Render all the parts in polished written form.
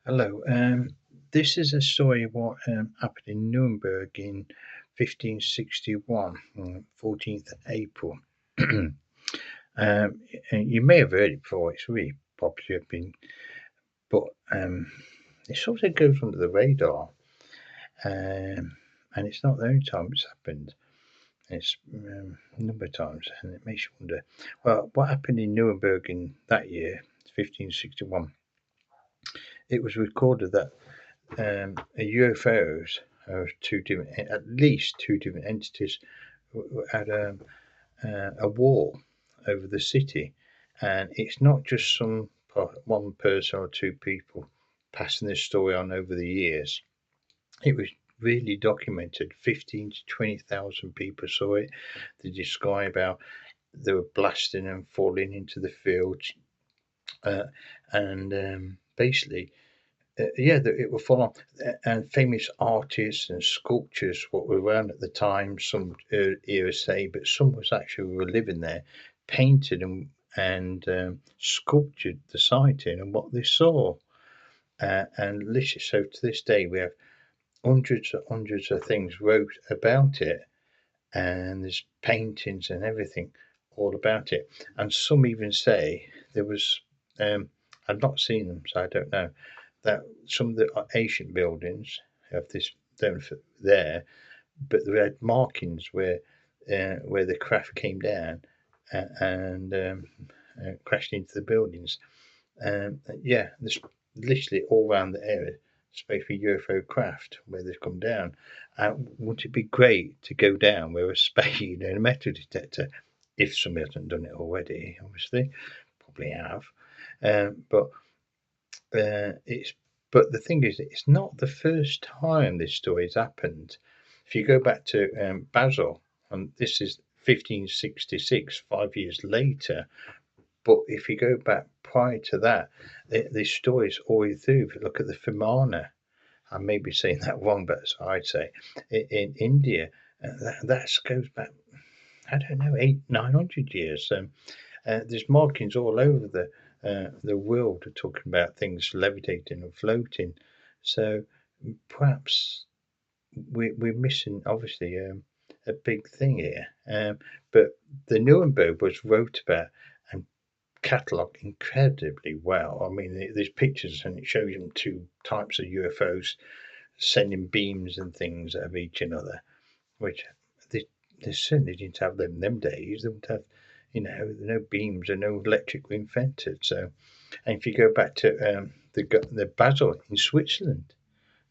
Hello. This is a story of what happened in Nuremberg in 1561, 14th April. And you may have heard it before. It's really popular, but it sort of goes under the radar. And it's not the only time it's happened. It's a number of times, and it makes you wonder. Well, what happened in Nuremberg in that year, 1561? It was recorded that UFOs of at least two different entities had a war over the city, and it's not just one person or two people passing this story on over the years. It was really documented. 15 to 20,000 people saw it. They describe how they were blasting and falling into the fields, and basically it will follow. And famous artists and sculptures, what were around at the time, some eras say, but some was actually were living there, painted and sculptured the sighting and what they saw. And literally, so to this day, we have hundreds of things wrote about it, and there's paintings and everything all about it. And some even say there was. I've not seen them, so I don't know that some of the ancient buildings have this there, but they had markings where the craft came down and crashed into the buildings. Yeah, there's literally all around the area supposed to be UFO craft where they've come down. Wouldn't it be great to go down with a spade and a metal detector if somebody hasn't done it already? Obviously, probably have. But it's but the thing is, it's not the first time this story has happened. If you go back to Basel, and this is 1566, 5 years later. But if you go back prior to that, the stories all the way through. If you look at the Vimana, I may be saying that wrong, but so I'd say in India, that goes back, I don't know, 900 years. There's markings all over the world talking about things levitating and floating. So perhaps we're missing, obviously, a big thing here. But the Nuremberg was wrote about and catalogued incredibly well. I mean, there's pictures and it shows them two types of UFOs sending beams and things of each another, which they certainly didn't have them in them days. They wouldn't have, no beams and no electric were invented. So, and if you go back to the Basel in Switzerland,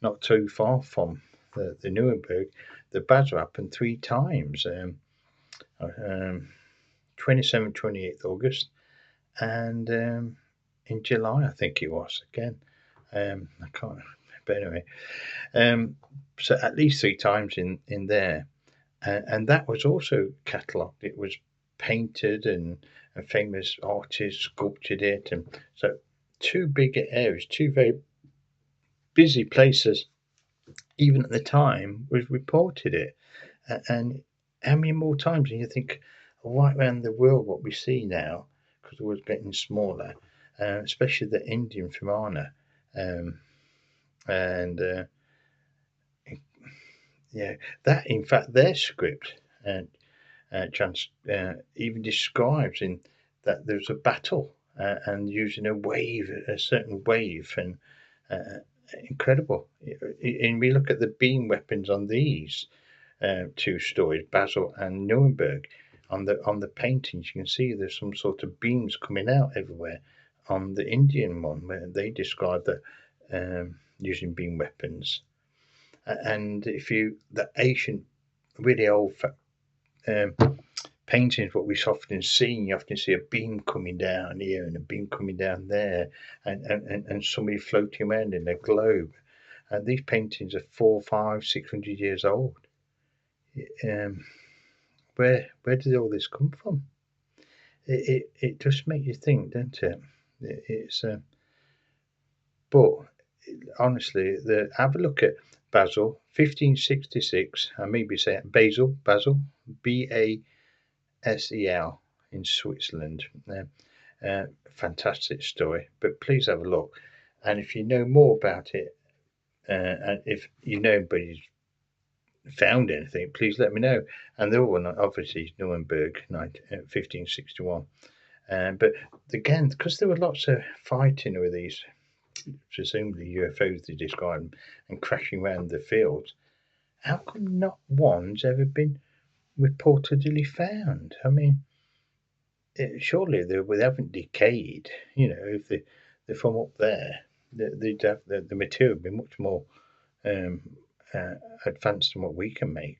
not too far from the Nuremberg, the Basel happened three times. 27th, 28th August, and in July, I think it was again. I can't, but anyway, so at least three times in there, and that was also catalogued. It was painted, and famous artists sculptured it, and so two big areas, two very busy places, even at the time, was reported it. And how many more times? And you think, right around the world, what we see now, because the world's getting smaller, especially the Indian Vimana, and yeah, that in fact their script and even describes in that there's a battle and using a certain wave, and uh, incredible. And we look at the beam weapons on these two stories, Basel and Nuremberg. On the paintings, you can see there's some sort of beams coming out everywhere. On the Indian one, where they describe that using beam weapons, and if you the ancient, really old um, paintings, what we often see, you often see a beam coming down here and a beam coming down there, and somebody floating around in a globe. And these paintings are 400, 500, 600 years old. Um, where did all this come from? It just makes you think, doesn't it? It's but honestly, have a look at Basel, 1566. I maybe say it, Basel, Basel in Switzerland. Fantastic story, but please have a look. And if you know more about it, and if you know anybody's found anything, please let me know. And the other one, obviously, is Nuremberg, 1561. But again, because there were lots of fighting with these, presumably UFOs they described, and crashing around the fields, how come not one's ever been reportedly found? I mean, surely they haven't decayed. If they're from up there, they'd have the material would be much more um, uh, advanced than what we can make.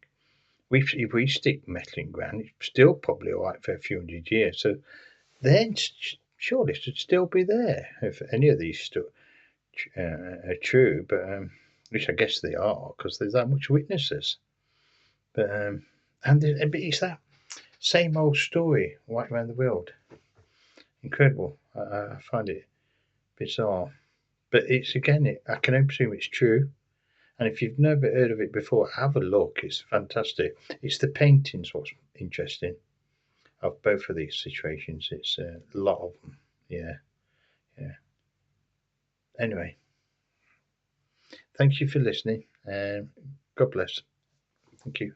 If we stick metal in ground, it's still probably all right for a few hundred years. So then surely it should still be there if any of these are true. But which I guess they are because there's that much witnesses. But it's that same old story right around the world. Incredible. I find it bizarre. But I can only presume it's true. And if you've never heard of it before, have a look. It's fantastic. It's the paintings what's interesting of both of these situations. It's a lot of them. Yeah, yeah. Anyway, thank you for listening. God bless. Thank you.